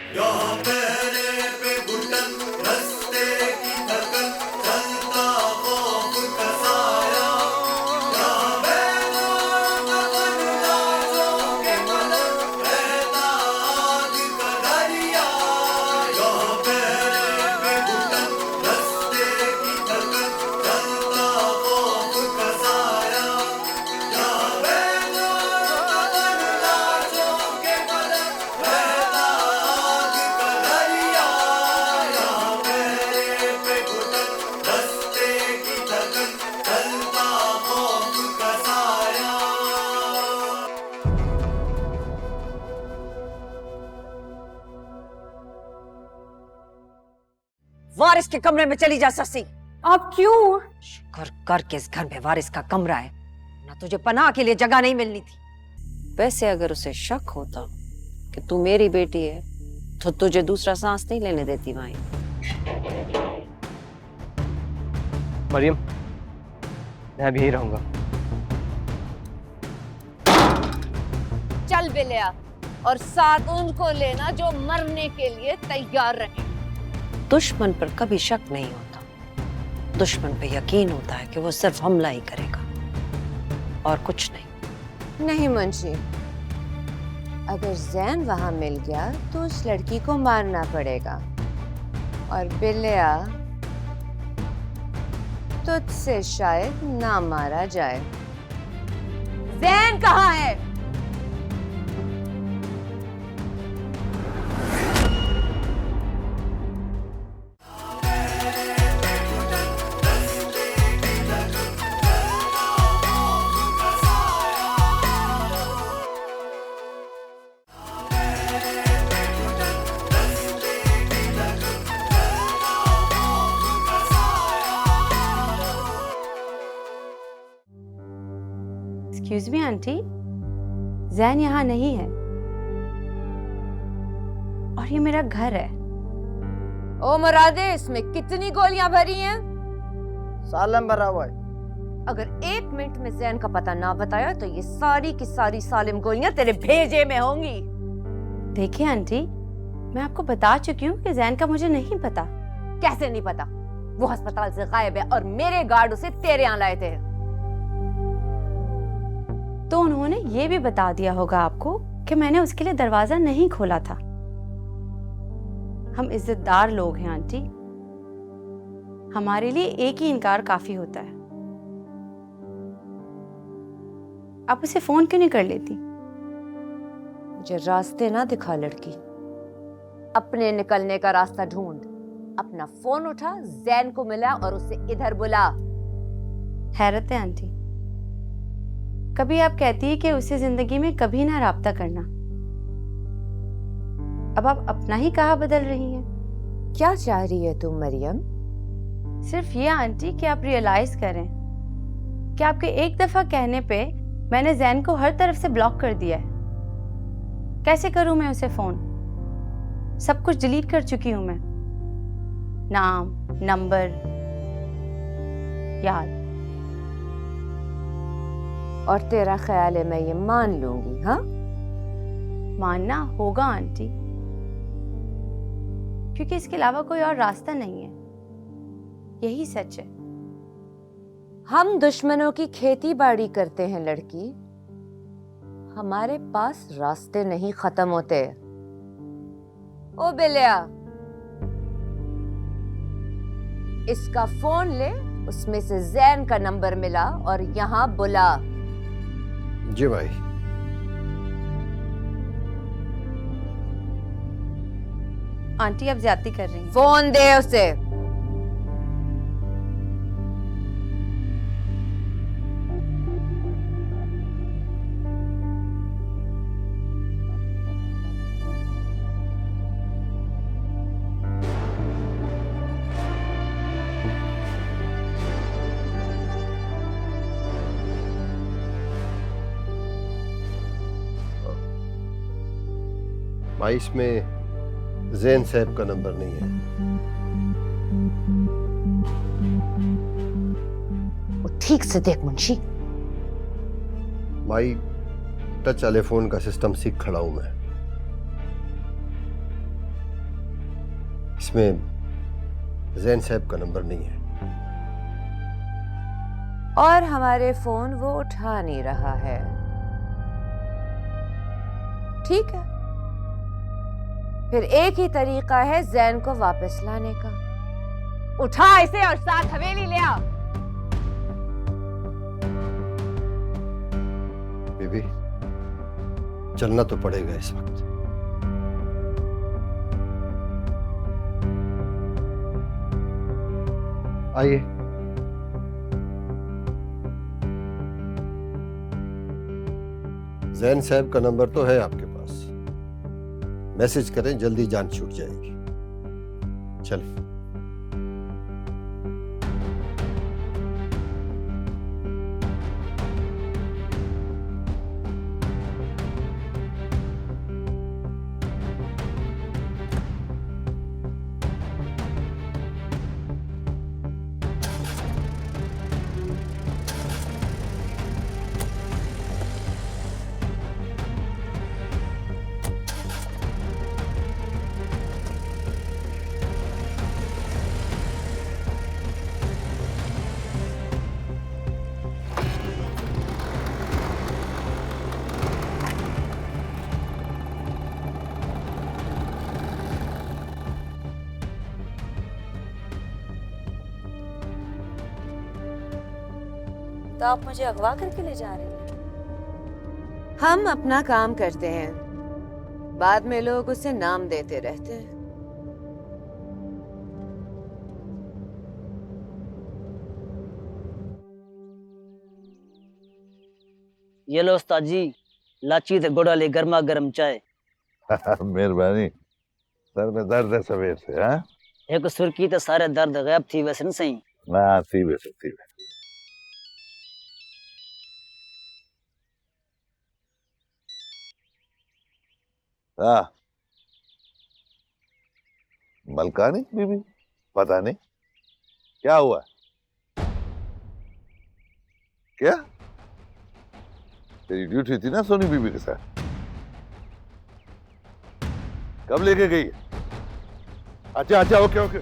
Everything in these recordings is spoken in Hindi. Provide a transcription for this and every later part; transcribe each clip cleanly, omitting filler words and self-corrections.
यहाँ पैरे पे घुटन, रास्ते की थकन, चलता खौफ का साया। यहाँ बैलों का मन, लाशों के पलक, बहता आग का दरिया। यहाँ पैरे पे घुटन, रास्ते की थकन, चलता खौफ का साया। यहाँ बैलों का मन, लाशों के पलक, बहता आग का दरिया। यहाँ पैरे पे घुटन, रास्ते की थकन, चलता खौफ का साया। वारिस के कमरे में चली जा ससी। आप क्यों? शुक्र कर के इस घर में वारिस का कमरा है, ना तुझे पनाह के लिए जगह नहीं मिलनी थी। वैसे अगर उसे शक होता कि तू मेरी बेटी है तो तुझे दूसरा सांस नहीं लेने देती माई। मरियम, मैं अभी यहीं रहूंगा। चल बिलिया, और साथ उनको लेना जो मरने के लिए तैयार रहे। दुश्मन पर कभी शक नहीं होता, दुश्मन पे यकीन होता है कि वो सिर्फ हमला ही करेगा और कुछ नहीं। नहीं मुंशी, अगर जैन वहां मिल गया तो उस लड़की को मारना पड़ेगा, और बिलिया तुझसे शायद ना मारा जाए। जैन कहाँ है? एक्सक्यूज मी आंटी, जैन यहाँ नहीं है और ये मेरा घर है। ओ मुरादे, इसमें कितनी गोलियां भरी हैं? सालम भरा हुआ है। अगर 1 मिनट में जैन का पता ना बताया तो ये सारी की सारी सालिम गोलियां तेरे भेजे में होंगी। देखिए आंटी, मैं आपको बता चुकी हूँ कि जैन का मुझे नहीं पता। कैसे नहीं पता? वो अस्पताल से गायब है और मेरे गार्ड उसे तेरे यहाँ लाए थे। तो उन्होंने ये भी बता दिया होगा आपको कि मैंने उसके लिए दरवाजा नहीं खोला था। हम इज्जतदार लोग हैं आंटी, हमारे लिए एक ही इनकार काफी होता है। आप उसे फोन क्यों नहीं कर लेती? मुझे रास्ते ना दिखा लड़की, अपने निकलने का रास्ता ढूंढ। अपना फोन उठा, जैन को मिला और उसे इधर बुला। हैरत है आंटी, कभी आप कहती है कि उसे जिंदगी में कभी ना राब्ता करना, अब आप अपना ही कहा बदल रही हैं। क्या चाह रही है तुम मरियम? सिर्फ ये आंटी कि आप रियलाइज करें कि आपके एक दफा कहने पे मैंने जैन को हर तरफ से ब्लॉक कर दिया है। कैसे करूं मैं उसे फोन? सब कुछ डिलीट कर चुकी हूं मैं, नाम, नंबर, याद। और तेरा ख्याल है मैं ये मान लूंगी? हाँ, मानना होगा आंटी, क्योंकि इसके अलावा कोई और रास्ता नहीं है। यही सच है। हम दुश्मनों की खेती बाड़ी करते हैं लड़की, हमारे पास रास्ते नहीं खत्म होते। ओ बिलिया, इसका फोन ले, उसमें से जैन का नंबर मिला और यहाँ बुला। जी भाई। आंटी आप ज्यादती कर रही हैं। फोन दे उसे। भाई इसमें जैन साहब का नंबर नहीं है। वो ठीक से देख मुंशी। भाई टच टेलीफोन का सिस्टम सीख खड़ा हूं मैं। इसमें जैन साहब का नंबर नहीं है। और हमारे फोन वो उठा नहीं रहा है। ठीक है, फिर एक ही तरीका है जैन को वापस लाने का। उठा इसे और साथ हवेली ले आ। बीबी, चलना तो पड़ेगा इस वक्त। आइए। जैन साहब का नंबर तो है आपके पास, मैसेज करें, जल्दी जान छूट जाएगी। चलिए। तो आप मुझे अगवा करके ले जा रहे हैं? हम अपना काम करते हैं, बाद में लोग उसे नाम देते रहते हैं। ये लो उस्ताद जी, लाची ते गुड़ वाली गर्मा गर्म चाय। मेहरबानी। सर में दर्द है सवेर से। हाँ, एक सुर्खी ते सारे दर्द गायब थी वैसे न सही। हाँ, थी वैसे। हाँ, मलकानी बीबी, पता नहीं क्या हुआ। क्या तेरी ड्यूटी थी ना सोनी बीबी के साथ? कब लेके गई? अच्छा, ओके।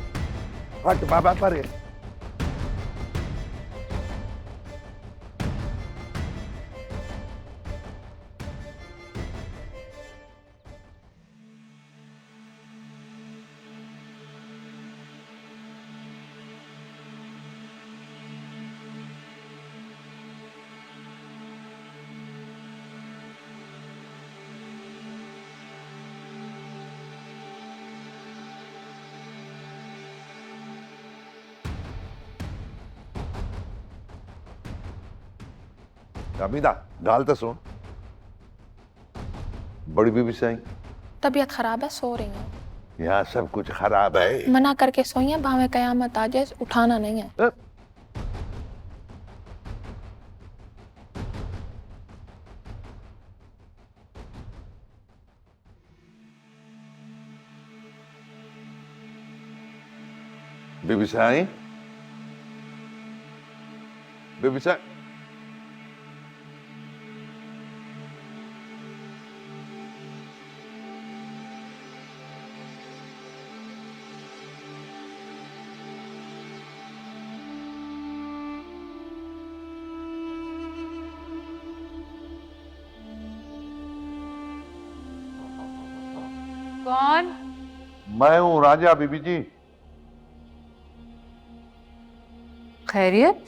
हट बाबा पर। अमीदा गाल तो सुन। बड़ी बीबी से आई। तबीयत खराब है, सो रही हूँ। यहाँ सब कुछ खराब है। मना करके सोई है, भावे कयामत आ जाए, उठाना नहीं है। बीबी से आई। बीबी से कौन? मैं हूँ राजा बीबी जी। खैरियत?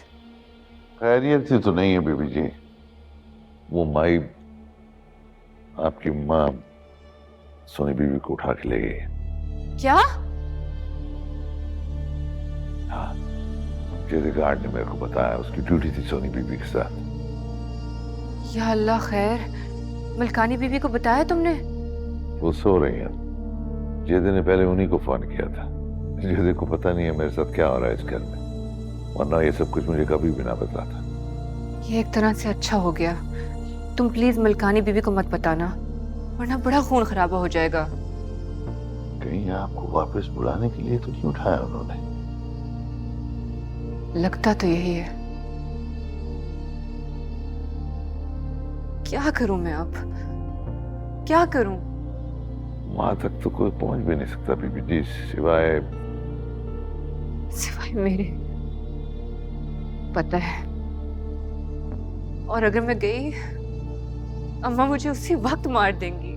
खैरियत से तो नहीं है बीबी जी, वो माई आपकी माँ सोनी बीबी को उठा के ले गई। क्या? हाँ, जेरे गार्ड ने मेरे को बताया, उसकी ड्यूटी थी सोनी बीबी के साथ। या अल्लाह खैर, मलकानी बीबी को बताया तुमने? वो सो रही है। जेदे ने पहले उन्हीं को फोन किया था। जेदे को पता नहीं है मेरे साथ क्या हो रहा है इस घर में, वरना ये सब कुछ मुझे कभी भी ना बताता। ये एक तरह से अच्छा हो गया। तुम प्लीज मलकानी बीबी को मत बताना, वरना बड़ा खून खराबा हो जाएगा। कहीं आपको वापस बुलाने के लिए तो नहीं उठाया उन्होंने? लगता तो यही है। क्या करूं मैं अब, क्या करूं? वहां तक तो कोई पहुंच भी नहीं सकता बीबी जी, सिवाय मेरे। पता है, और अगर मैं गई, अम्मा मुझे उसी वक्त मार देंगी।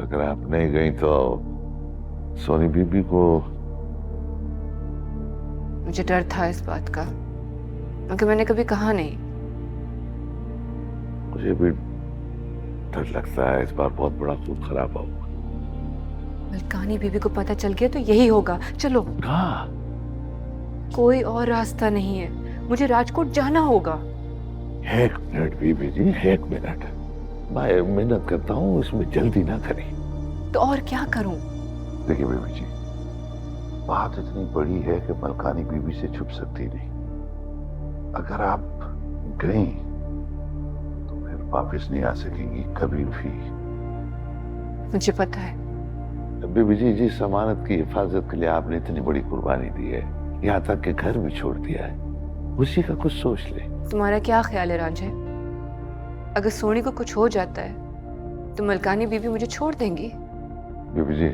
अगर आप नहीं गई तो सोनी बीबी को। मुझे डर था इस बात का, मगर मैंने कभी कहा नहीं। मुझे भी डर लगता है इस बार बहुत बड़ा खून खराब होगा। मलकानी बीबी को पता चल गया तो यही होगा। चलो। कहाँ? कोई और रास्ता नहीं है, मुझे राजकोट जाना होगा। 1 मिनट बीबी जी, 1 मिनट। मैं मेहनत करता हूँ, इसमें जल्दी ना करें। तो और क्या करूं? देखिए बीबी जी, बात इतनी बड़ी है कि मलकानी बीबी से छुप सकती नहीं। अगर आप गई तो फिर वापस नहीं आ सकेंगी कभी भी। मुझे पता है। बीबी जी, जिस अमानत की हिफाजत के लिए आपने इतनी बड़ी कुर्बानी दी है, यहाँ तक कि घर भी छोड़ दिया है, उसी का कुछ सोच ले। तुम्हारा क्या ख्याल है रांझे? अगर सोनी को कुछ हो जाता है तो मलकानी बीबी मुझे छोड़ देंगी? बीबी जी,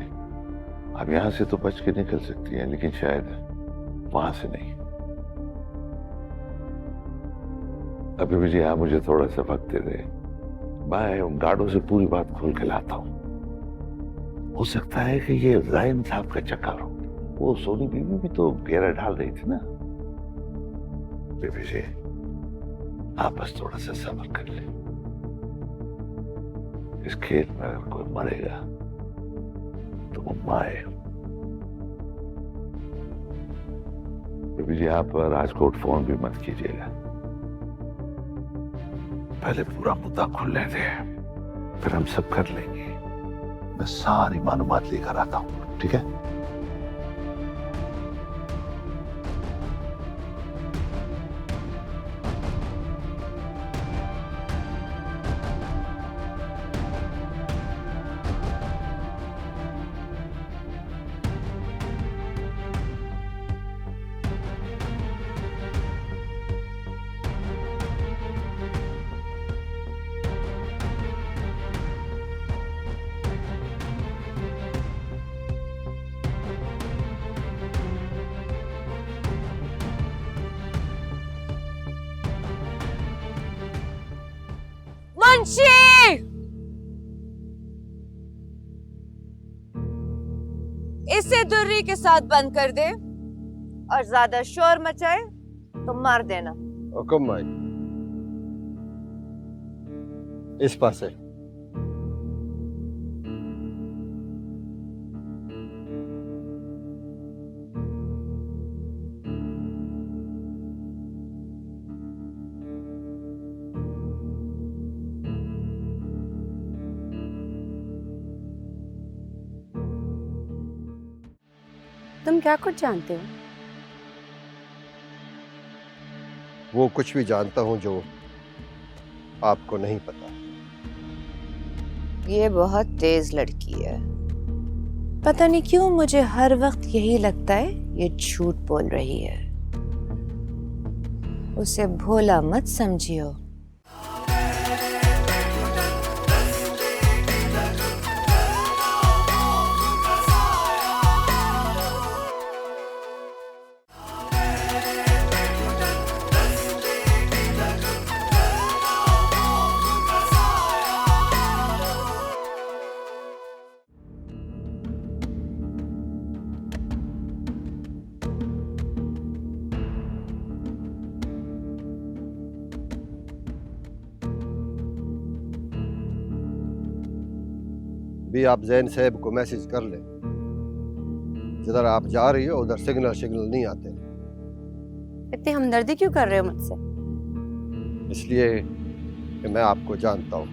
आप यहाँ से तो बच के निकल सकती हैं, लेकिन शायद वहां से नहीं। अब बीबी जी, आप मुझे थोड़ा सा वक्त दे दें, मैं गार्डों से पूरी बात खोल के लाता हूँ। हो सकता है कि ये जाहिम साहब का चक्कर हो। वो सोनी बीबी भी तो घेरा डाल रही थी ना। बीबी जी, आप बस थोड़ा सा सब्र कर ले। इस खेत में अगर कोई मरेगा तो वो माए। बीबी जी, आप राजकोट फोन भी मत कीजिएगा। पहले पूरा मुद्दा खुलने दे, फिर हम सब कर लेंगे। मैं सारी मालूमात लेकर आता हूं, ठीक है? मुंशी, इसे दुर्री के साथ बंद कर दे और ज्यादा शोर मचाए तो मार देना। हुक्म माई। इस पास है। तुम क्या कुछ जानते हो? वो कुछ भी जानता हूं जो आपको नहीं पता। ये बहुत तेज लड़की है। पता नहीं क्यों मुझे हर वक्त यही लगता है ये झूठ बोल रही है। उसे भोला मत समझियो। भी आप जैन साहब को मैसेज कर लें, जिधर आप जा रही हो उधर सिग्नल नहीं आते। इतनी हमदर्दी क्यों कर रहे हो मुझसे? इसलिए कि मैं आपको जानता हूँ।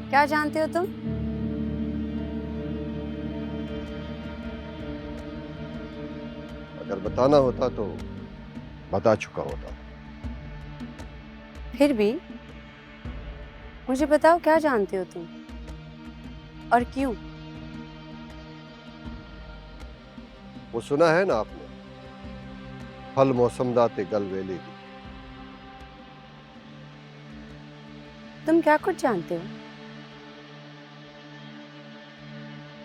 क्या जानते हो तुम? अगर बताना होता तो बता चुका होता। फिर भी मुझे बताओ, क्या जानते हो तुम और क्यों? वो सुना है ना आपने, फल मौसम दाते गल वेले दी। तुम क्या कुछ जानते हो?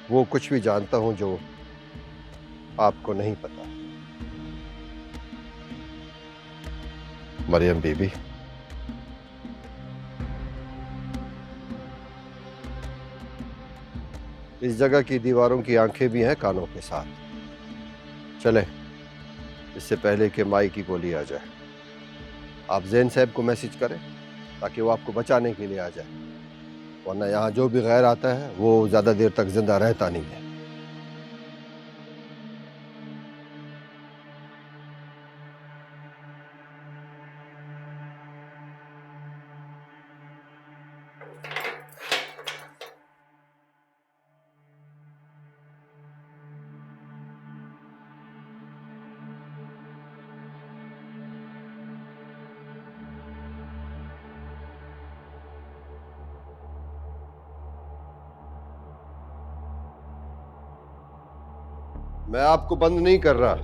वो कुछ भी जानता हूं जो आपको नहीं पता। मरियम बीबी, इस जगह की दीवारों की आंखें भी हैं कानों के साथ। चले, इससे पहले कि माई की गोली आ जाए, आप जैन साहब को मैसेज करें ताकि वो आपको बचाने के लिए आ जाए, वरना यहाँ जो भी गैर आता है वो ज्यादा देर तक जिंदा रहता नहीं है। मैं आपको बंद नहीं कर रहा,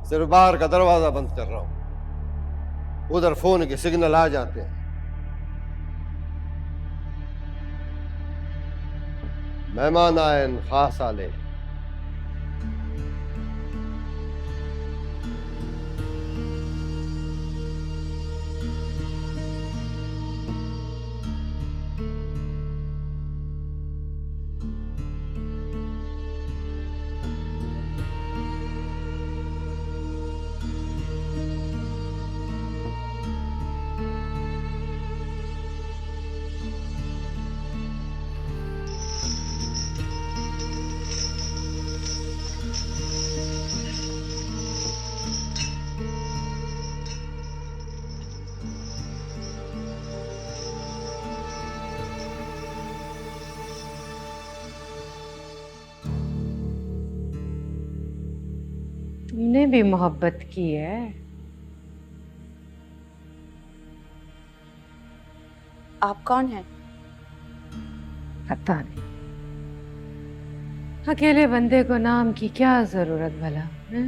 सिर्फ बाहर का दरवाजा बंद कर रहा हूं। उधर फोन के सिग्नल आ जाते हैं। मेहमान आए खास आले। तुमने भी मोहब्बत की है? आप कौन हैं? पता नहीं, अकेले बंदे को नाम की क्या जरूरत भला है?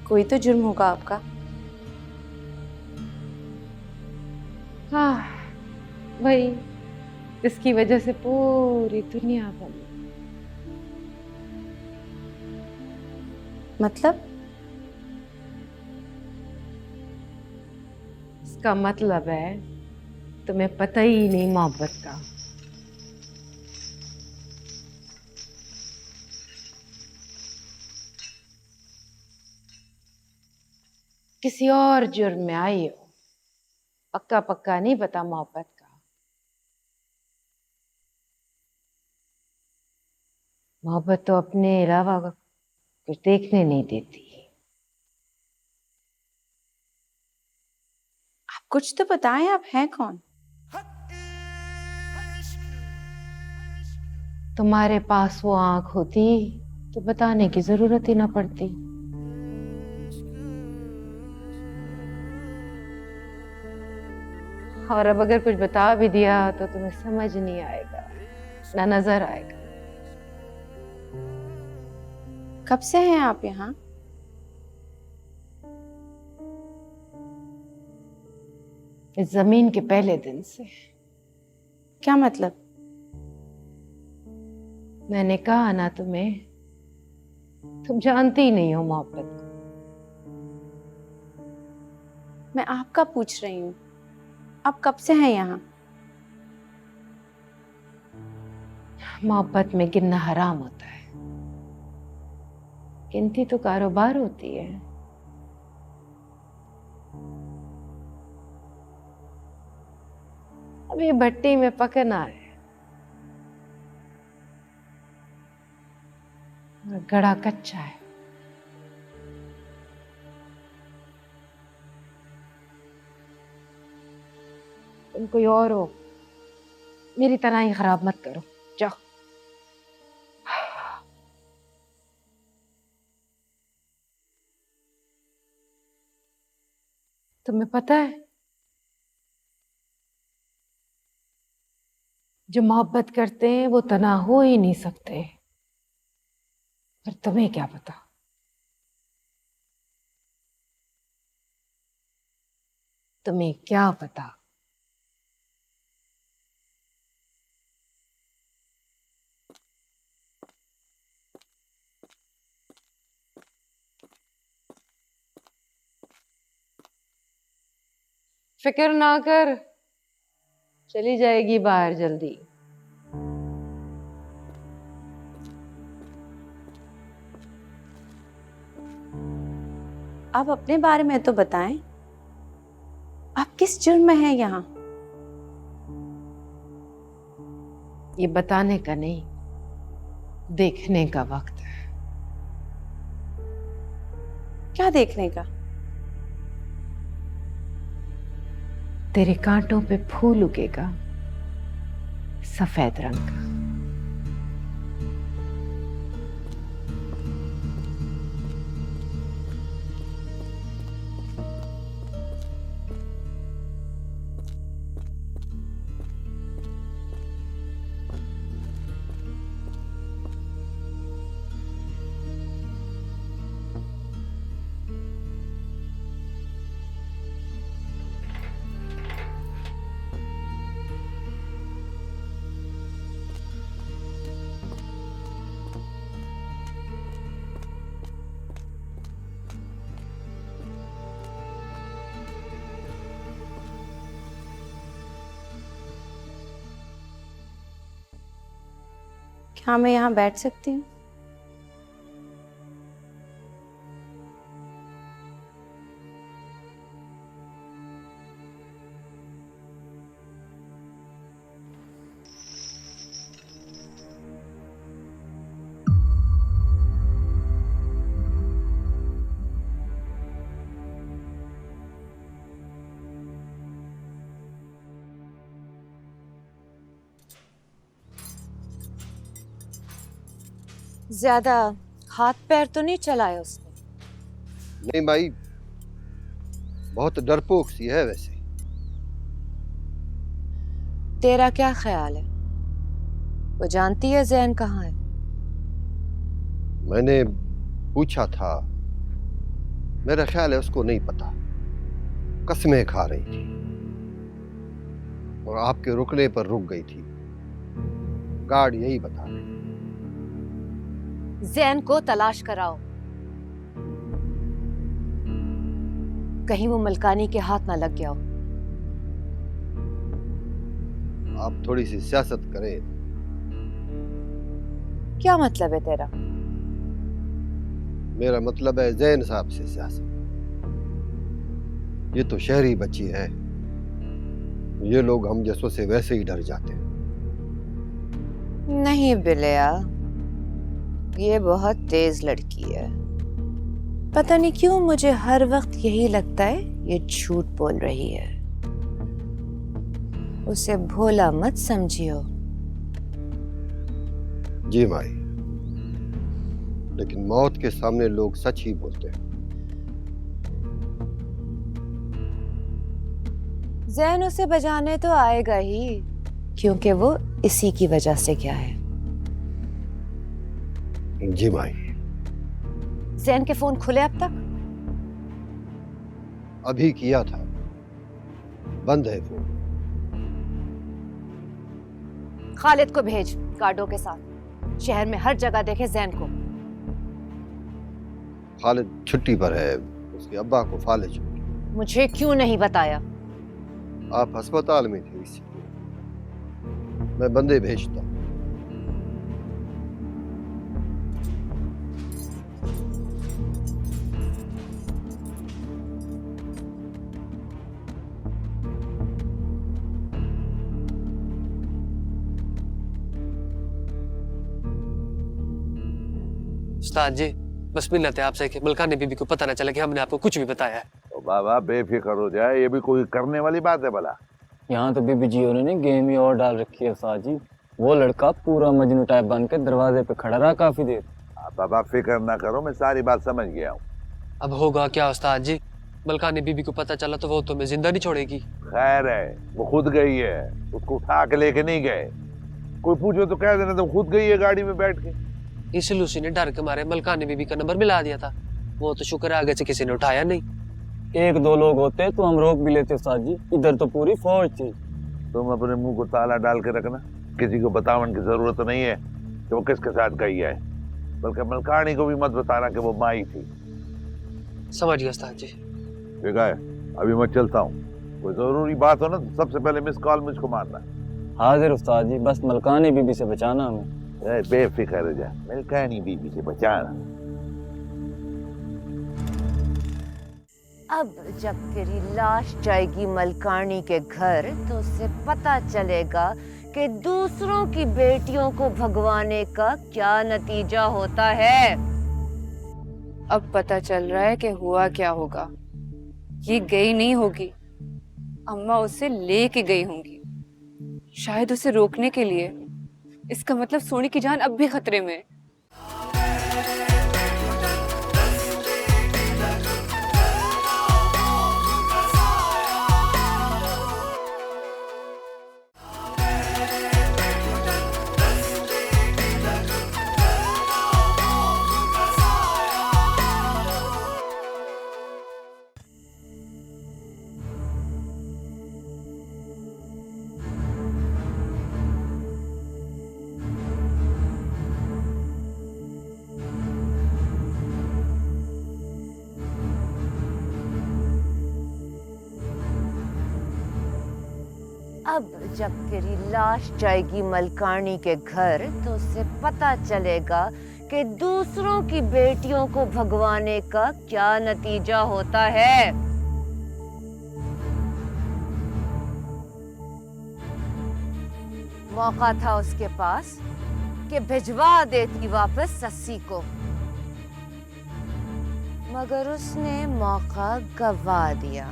कोई तो जुर्म होगा आपका। हाँ, वही जिसकी वजह से पूरी दुनिया बनी। मतलब? इसका मतलब है तुम्हें पता ही नहीं मोहब्बत का। किसी और जुर्म में आई हो, पक्का पक्का नहीं पता मोहब्बत का। मोहब्बत तो अपने अलावा कुछ देखने नहीं देती। आप कुछ तो बताएं, आप हैं कौन? तुम्हारे पास वो आंख होती तो बताने की जरूरत ही ना पड़ती। और अब अगर कुछ बता भी दिया तो तुम्हें समझ नहीं आएगा, ना नजर आएगा। कब से हैं आप यहाँ? इस जमीन के पहले दिन से। क्या मतलब? मैंने कहा ना तुम्हें, तुम जानती ही नहीं हो मोहब्बत को। मैं आपका पूछ रही हूँ, आप कब से हैं यहाँ? मोहब्बत में गिनना हराम होता है, गिनती तो कारोबार होती है। अभी भट्टी में पकना है, गड़ा कच्चा है। तुम कोई और हो, मेरी तरह ही खराब मत करो, जाओ। तुम्हें पता है, जो मोहब्बत करते हैं वो तना हो ही नहीं सकते। पर तुम्हें क्या पता? तुम्हें क्या पता? फिक्र ना कर, चली जाएगी बाहर जल्दी। आप अपने बारे में तो बताएं, आप किस जुर्म में हैं यहाँ? ये बताने का नहीं, देखने का वक्त है। क्या देखने का? तेरे कांटों पे फूल उगेगा, सफेद रंग का। क्या मैं यहाँ बैठ सकती हूँ? ज्यादा हाथ पैर तो नहीं चलाए उसने? नहीं माई, बहुत डरपोक सी है वैसे। तेरा क्या ख्याल है, वो जानती है जैन कहाँ है? मैंने पूछा था, मेरा ख्याल है उसको नहीं पता। कसमें खा रही थी और आपके रुकने पर रुक गई थी। गार्ड यही बता रहे। जैन को तलाश कराओ, कहीं वो मलकानी के हाथ ना लग गया हो। आप थोड़ी सी सियासत करें। क्या मतलब है तेरा? मेरा मतलब है जैन साहब से सियासत। ये तो शहरी बच्ची है, ये लोग हम जैसों से वैसे ही डर जाते हैं। नहीं बिलिया, ये बहुत तेज लड़की है। पता नहीं क्यों मुझे हर वक्त यही लगता है ये झूठ बोल रही है। उसे भोला मत समझियो। जी माई, लेकिन मौत के सामने लोग सच ही बोलते हैं। जैन उसे बजाने तो आएगा ही, क्योंकि वो इसी की वजह से क्या है। जी माई। जैन के फोन खुले अब तक? अभी किया था, बंद है फोन। खालिद को भेज गार्डों के साथ, शहर में हर जगह देखे जैन को। खालिद छुट्टी पर है, उसके अब्बा को फालिज हो गई। मुझे क्यों नहीं बताया? आप अस्पताल में थे इसलिए। मैं बंदे भेजता हूं। उस्ताद जी, बस मिलना थे आपसे कि मलकानी बीबी को पता न चला कि हमने आपको कुछ भी बताया है। तो बाबा बेफिक्र हो जाए, ये भी कोई करने वाली बात है भला? यहाँ तो बीबी जी ने गेम ही और डाल रखी है उस्ताद जी। वो लड़का पूरा मजनू टाइप बन के दरवाजे पे खड़ा रहा काफी देर। बाबा फिक्र ना करो, मैं सारी बात समझ गया हूँ। अब होगा क्या उस्ताद जी? मलकानी बीबी को पता चला तो वो तुम्हें जिंदा नहीं छोड़ेगी। खैर है, वो खुद गई है, उसको उठा के लेके नहीं गए। कोई पूछो तो कह देना तो खुद गई है गाड़ी में बैठ के। इस लूसी ने डर के मारे मलकानी बीबी का नंबर मिला दिया था। वो तो शुक्र है आगे से किसी ने उठाया नहीं। एक दो लोग होते तो हम रोक भी लेते उस्ताद जी, इधर तो पूरी फौज थी। तुम अपने मुंह को ताला डाल के रखना, किसी को बतावन की जरूरत नहीं है कि वो किसके साथ गई है, बल्कि मलकानी को भी मत बताना कि वो माई थी। समझ गया उस्ताद जी। ठीक है, अभी मैं चलता हूँ। कोई जरूरी बात हो ना तो सबसे पहले मिस कॉल मुझको मारना। हाजिर उस्ताद जी, बस मलकानी बीबी से बचाना हमें। बेफिक्र रह जा, मलकानी बीबी से बचाना। अब जब तेरी लाश जाएगी मलकानी के घर तो उसे पता चलेगा कि दूसरों की बेटियों को भगवाने का क्या नतीजा होता है। अब पता चल रहा है कि हुआ क्या होगा। ये गई नहीं होगी, अम्मा उसे लेके गई होंगी, शायद उसे रोकने के लिए। इसका मतलब सोनी की जान अब भी खतरे में है। अब जब तेरी लाश जाएगी मलकानी के घर तो उसे पता चलेगा कि दूसरों की बेटियों को भगवाने का क्या नतीजा होता है। मौका था उसके पास कि भिजवा देती वापस सस्सी को, मगर उसने मौका गवा दिया।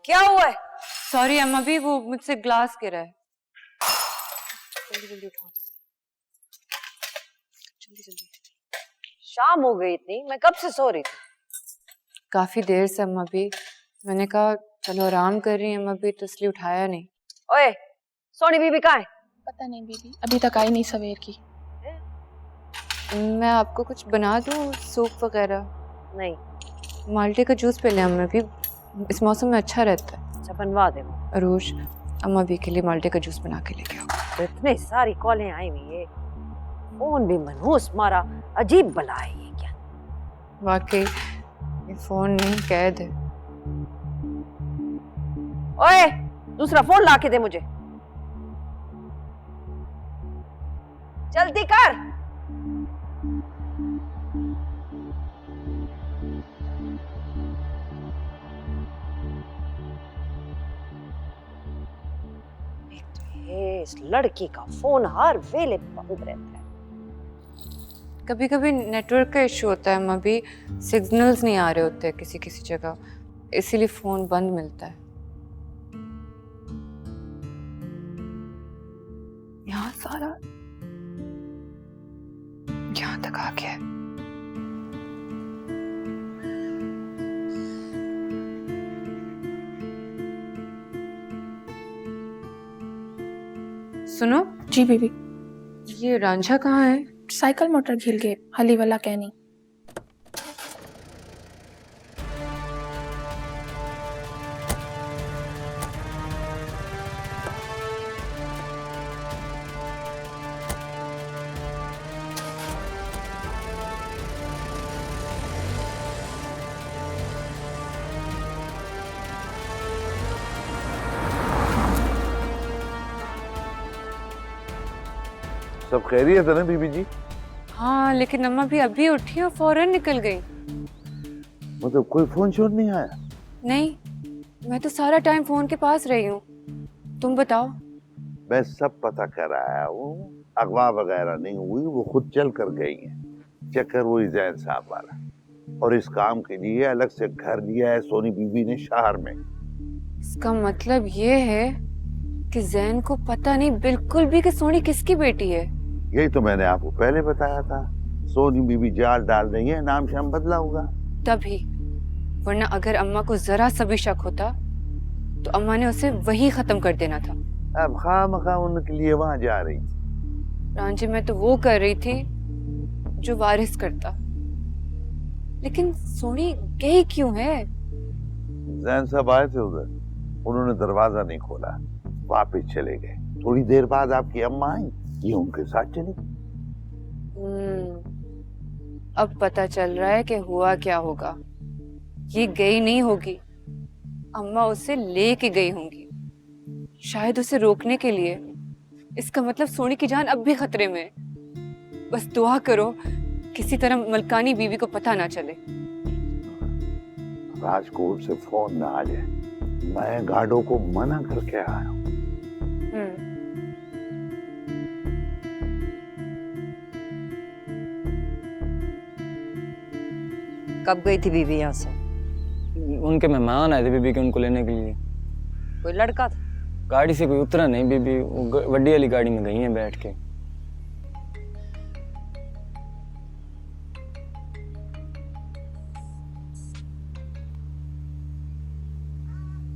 क्या हुआ है? सॉरी अम्मा भी, वो मुझसे ग्लास गिरा है। जल्दी जल्दी उठाओ, जल्दी जल्दी। शाम हो गई इतनी, मैं कब से सो रही थी। काफी देर से अम्मा भी, मैंने कहा चलो आराम कर रही हैं अम्मा भी, तो इसलिए उठाया नहीं। ओए, सोनी बीबी कहाँ है? पता नहीं बीबी, अभी तक आई नहीं सवेर की। मैं आपको कुछ बना दूं, सूप वगैरह? नहीं। माल्टे का जूस पी लें अम्मा भी, इस मौसम में अच्छा रहता है। अच्छा बनवा दे। अरूज, अम्मा भी के लिए माल्टे का जूस बना के लेके आओ। तो इतनी सारी कॉलें आई हुई है, फोन भी मनहूस मारा, अजीब बला है ये क्या। वाकई ये फोन नहीं, कैद है। ओए, दूसरा फोन ला के दे मुझे, जल्दी कर। इस लड़की का फोन हर वेले बंद रहता है। कभी कभी नेटवर्क का इशू होता है अम्मा भी, सिग्नल्स नहीं आ रहे होते किसी किसी जगह, इसीलिए फोन बंद मिलता है। यहाँ सारा यहाँ तक आ गया है। सुनो। जी बीबी। ये रांझा कहाँ है? साइकिल मोटर घिल गए, हली वाला कहनी। सब खैरियत है ना बीबी जी? हाँ, लेकिन अम्मा भी अभी उठी और फौरन निकल गई। मतलब कोई फोन शोन नहीं आया? नहीं, मैं तो सारा टाइम फोन के पास रही हूँ। तुम बताओ। मैं सब पता कर आया हूँ, अगवा वगैरह नहीं हुई, वो खुद चल कर गई हैं। चक्कर वही जैन साहब वाला, और इस काम के लिए अलग से घर लिया है सोनी बीबी ने शहर में। इसका मतलब ये है कि जैन को पता नहीं बिल्कुल भी कि सोनी किसकी बेटी है। यही तो मैंने आपको पहले बताया था, सोनी बीबी जाल डाल रही है, नाम शाम बदला होगा तभी, वरना अगर अम्मा को जरा सा भी शक होता तो अम्मा ने उसे वही खत्म कर देना था। अब खामखा उनके लिए वहां जा रही थी। रांझे मैं तो वो कर रही थी जो वारिस करता, लेकिन सोनी गई क्यों है? जैन साहब आए थे उधर, उन्होंने दरवाजा नहीं खोला, वापस चले गए। थोड़ी देर बाद आपकी अम्मा आई, ये उनके साथ चली। अब पता चल रहा है कि हुआ क्या होगा। ये गई नहीं होगी, अम्मा उसे लेके गई होंगी, शायद उसे रोकने के लिए। इसका मतलब सोनी की जान अब भी खतरे में है। बस दुआ करो किसी तरह मलकानी बीवी को पता ना चले। राजकोट से फोन ना आ जाए, मैं गार्डों को मना करके आया हूँ। कब गई थी बीबी यहाँ से? उनके मेहमान आए थे बीबी के, उनको लेने के लिए। कोई लड़का था? गाड़ी से कोई उतरा नहीं, बीबी वो वड्डी वाली गाड़ी में गई हैं बैठ के।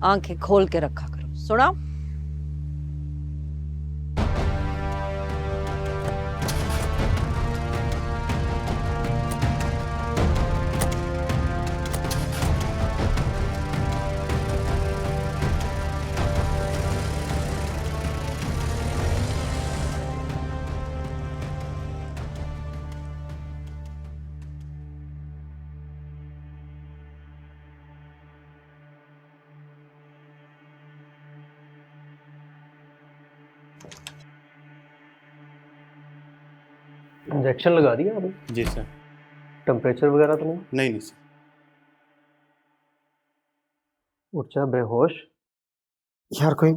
आंखें खोल के रखा करो, सुना? इंजेक्शन लगा दिया आपने? जी सर। टेम्परेचर वगैरह तो नहीं? नहीं सर। उठ जा बेहोश। यार कोई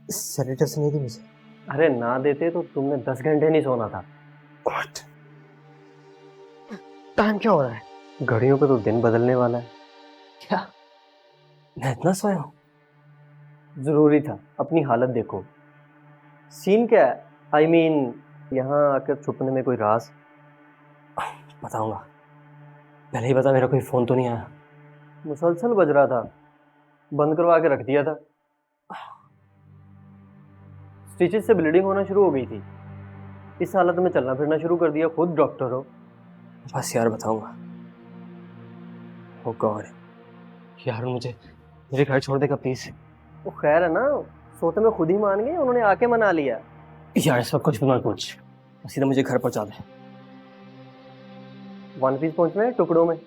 सेडेटिव से नहीं दी मुझे? अरे ना देते तो तुमने 10 घंटे नहीं सोना था। What? टाइम क्या हो रहा है? घड़ियों पे तो दिन बदलने वाला है। क्या मैं इतना सोया हूँ? जरूरी था, अपनी हालत देखो। सीन क्या है? I mean, यहाँ आकर छुपने में कोई राज? बताऊंगा, पहले ही बता, मेरा कोई फोन तो नहीं आया। मुसलसल बज रहा था, बंद करवा के रख दिया था। स्टिचेस से ब्लीडिंग होना शुरू हो गई थी। इस हालत में चलना फिरना शुरू कर दिया, खुद डॉक्टर हो। बस यार बताऊंगा। ओ गॉड यार, मुझे मेरे घर छोड़ देगा प्लीज। वो खैर है ना, सोते में खुद ही मान गए, उन्होंने आके मना लिया। यार इस वक्त कुछ भी मत पूछ, सीधा मुझे घर पहुंचा दे। वन पीस पहुंचना है टुकड़ों में।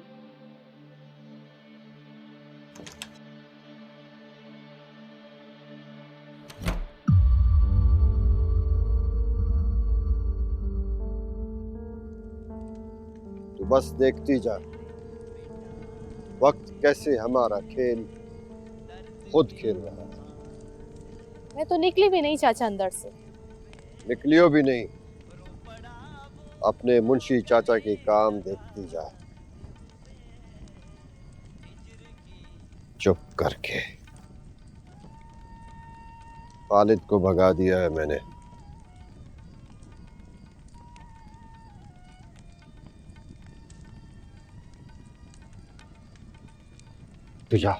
तो बस देखती जा, वक्त कैसे हमारा खेल खुद खेल रहा है। मैं तो निकली भी नहीं चाचा अंदर से। निकलियो भी नहीं, अपने मुंशी चाचा के काम देखती जा, चुप करके। खालिद को भगा दिया है मैंने। तू जा।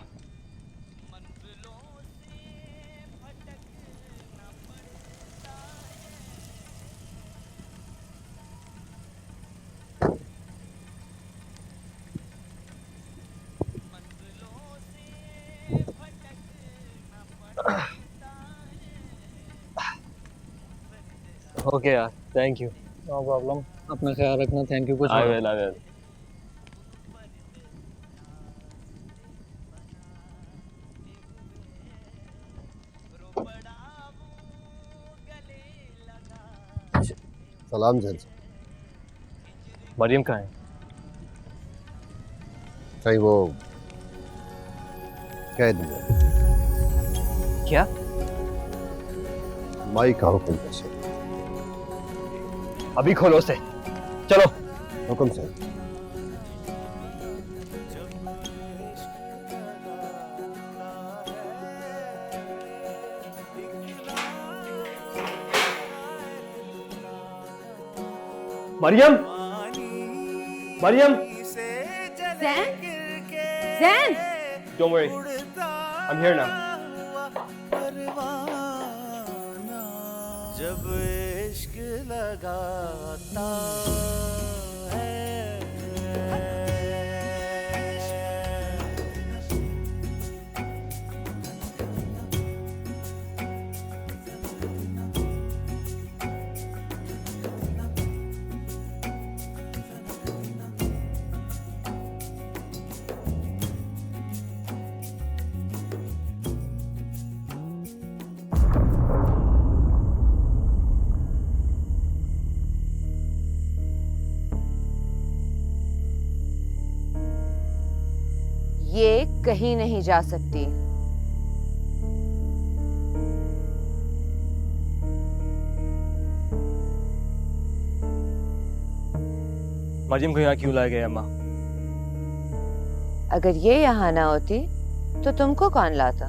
ओके यार, थैंक यू। नो प्रॉब्लम, अपना ख्याल रखना। Thank you. कुछ आई विल। सलाम जैन। मरियम कहाँ है? कहीं वो कैद में। क्या? माई का हुक्म कैसे? अभी खोलो उसे, चलो। हुक्म से। Maryam, Maryam, Jain, Jain, don't worry, I'm here now. जब इश्क लगाता ये कहीं नहीं जा सकती। मरियम को यहाँ क्यों लाए गए अम्मा? अगर ये यहाँ ना होती तो तुमको कौन लाता?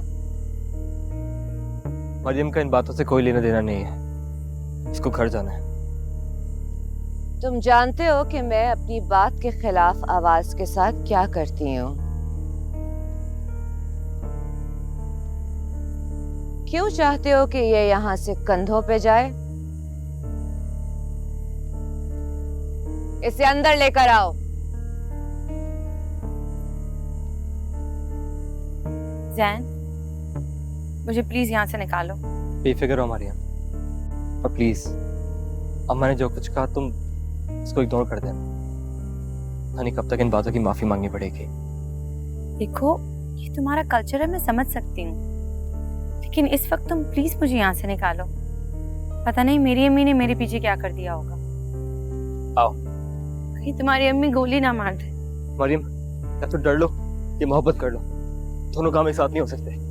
मरियम का इन बातों से कोई लेना देना नहीं है, इसको घर जाना है। तुम जानते हो कि मैं अपनी बात के खिलाफ आवाज के साथ क्या करती हूँ। क्यों चाहते हो कि ये यहाँ से कंधों पे जाए? इसे अंदर लेकर आओ। जैन, मुझे प्लीज यहाँ से निकालो। बेफिक्र हो मरियम, और प्लीज अम्मा ने जो कुछ कहा तुम इसको इग्नोर कर देना। नहीं कब तक इन बातों की माफी मांगनी पड़ेगी। देखो, ये तुम्हारा कल्चर है, मैं समझ सकती हूँ, लेकिन इस वक्त तुम प्लीज मुझे यहाँ से निकालो। पता नहीं मेरी अम्मी ने मेरे पीछे क्या कर दिया होगा। आओ। कहीं तुम्हारी अम्मी गोली ना मार दे। मरियम, या तो डर लो या मोहब्बत कर लो, दोनों काम एक साथ नहीं हो सकते।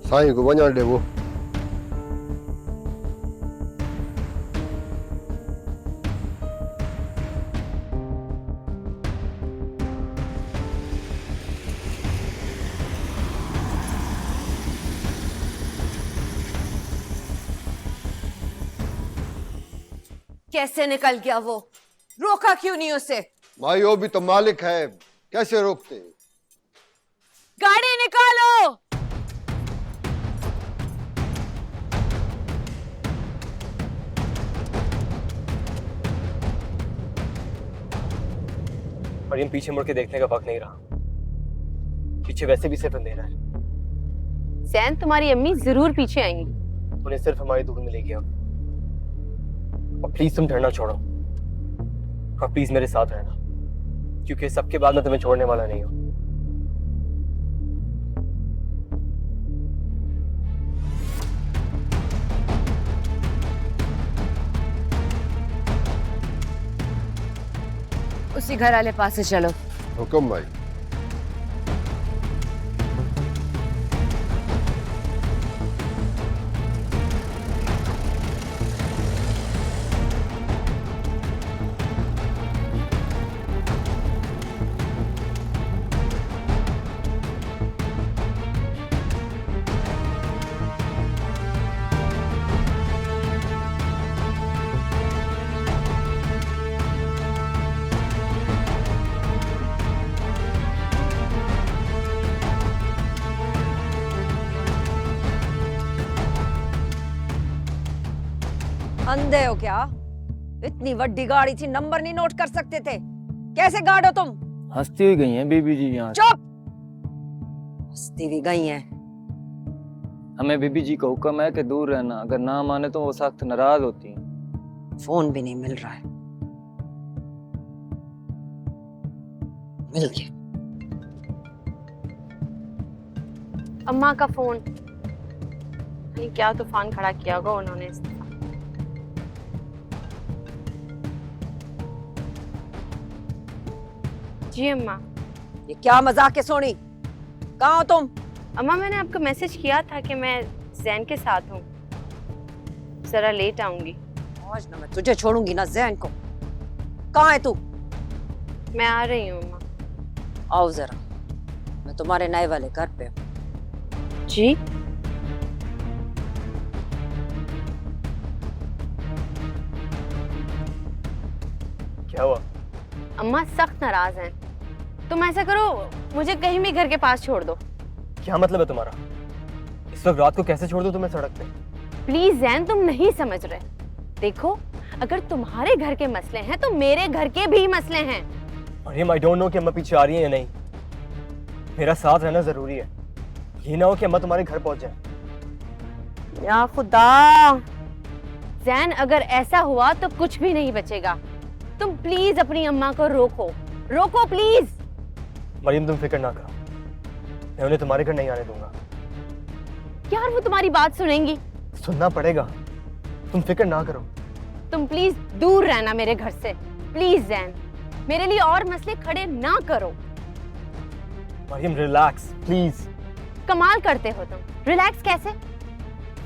साईं को वञण ॾे वो। कैसे निकल गया वो? रोका क्यों नहीं उसे? माई वो भी तो मालिक है, कैसे रोकते? गाड़ी निकालो। मरियम, पीछे मुड़ के देखने का वक्त नहीं रहा, पीछे वैसे भी सिर्फ अंधेरा है। जैन, तुम्हारी अम्मी जरूर पीछे आएंगी। उन्हें सिर्फ हमारी दूर मिलेगी अब। और प्लीज तुम डरना छोड़ो, और प्लीज मेरे साथ रहना, क्योंकि सबके बाद मैं तुम्हें छोड़ने वाला नहीं हूं। उसी घर वाले पास से चलो। हुक्म भाई। अंधे हो क्या? इतनी बड़ी गाड़ी थी, नंबर नहीं नोट कर सकते थे? कैसे गार्ड हो तुम? हंसती हुई गई हैं बीबी जी यहाँ। चुप! हंसती भी गई हैं। हमें बीबी जी का हुक्म है कि दूर रहना, अगर ना माने तो वो सख्त नाराज होती हैं। फोन भी नहीं मिल रहा है। मिल गया। अम्मा का फोन। ये क्या तूफान खड़ा किया होगा उन्होंने इस दफा। जी अम्मा। ये क्या मजाक है सोनी? कहाँ हो तुम? अम्मा मैंने आपको मैसेज किया था कि मैं जैन के साथ हूँ, जरा लेट आऊंगी। आज ना मैं तुझे छोड़ूंगी ना जैन को। कहाँ है तू? मैं आ रही हूँ अम्मा। आओ जरा, मैं तुम्हारे नए वाले घर पे हूँ। जी? क्या हुआ? अम्मा सख्त नाराज हैं। तुम ऐसा करो, मुझे कहीं भी घर के पास छोड़ दो। क्या मतलब है तुम्हारा? इस वक्त रात को कैसे छोड़ दूं तुम्हें सड़क पे? प्लीज जैन, तुम नहीं समझ रहे। देखो, अगर तुम्हारे घर के मसले हैं तो मेरे घर के भी मसले हैं। मरियम, आई डोंट नो कि अम्मा पीछे आ रही है या नहीं। मेरा साथ रहना जरूरी है। ये ना हो कि अम्मा तुम्हारे घर पहुंच जाए। या खुदा, जैन अगर ऐसा हुआ तो कुछ भी नहीं बचेगा। तुम प्लीज अपनी अम्मा को रोको, रोको प्लीज। मरियम, तुम फिक्र ना करो, मैं उन्हें तुम्हारे घर नहीं आने दूंगा। यार वो तुम्हारी बात सुनेंगी? सुनना पड़ेगा, तुम फिक्र ना करो। तुम प्लीज दूर रहना मेरे घर से, प्लीज जैन। मेरे लिए और मसले खड़े ना करो। Mariam relax please. कमाल करते हो तुम। रिलैक्स कैसे?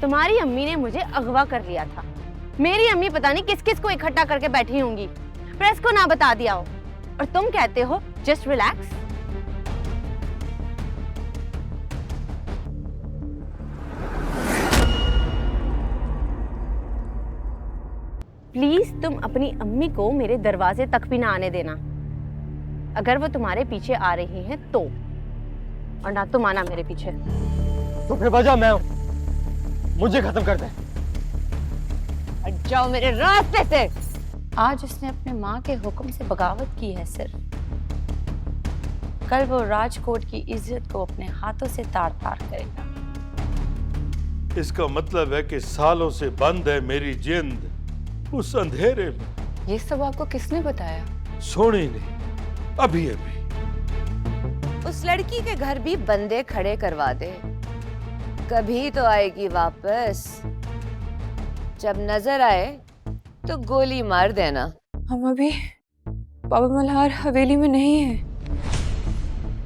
तुम्हारी अम्मी ने मुझे अगवा कर लिया था। मेरी अम्मी पता नहीं किस किस को इकट्ठा करके बैठी होंगी, प्रेस को ना बता दिया हो, और तुम कहते हो जस्ट रिलैक्स। प्लीज तुम अपनी अम्मी को मेरे दरवाजे तक भी ना आने देना। अगर वो तुम्हारे पीछे आ रही हैं तो, और ना तुम आना मेरे पीछे। तो फिर वजह मैं हूं, मुझे खत्म कर दे। हट जाओ मेरे रास्ते से। आज उसने अपने माँ के हुक्म से बगावत की है सिर्फ, कल वो राजकोट की इज्जत को अपने हाथों से तार तार करेगा। इसका मतलब है कि सालों से बंद है मेरी जिंद उस अंधेरे में। ये सब आपको किसने बताया? सोनी ने अभी अभी। उस लड़की के घर भी बंदे खड़े करवा दे, कभी तो आएगी वापस। जब नजर आए तो गोली मार देना। हम अभी बाबा मल्हार हवेली में नहीं है।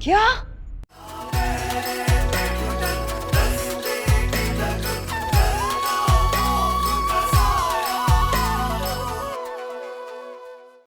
क्या?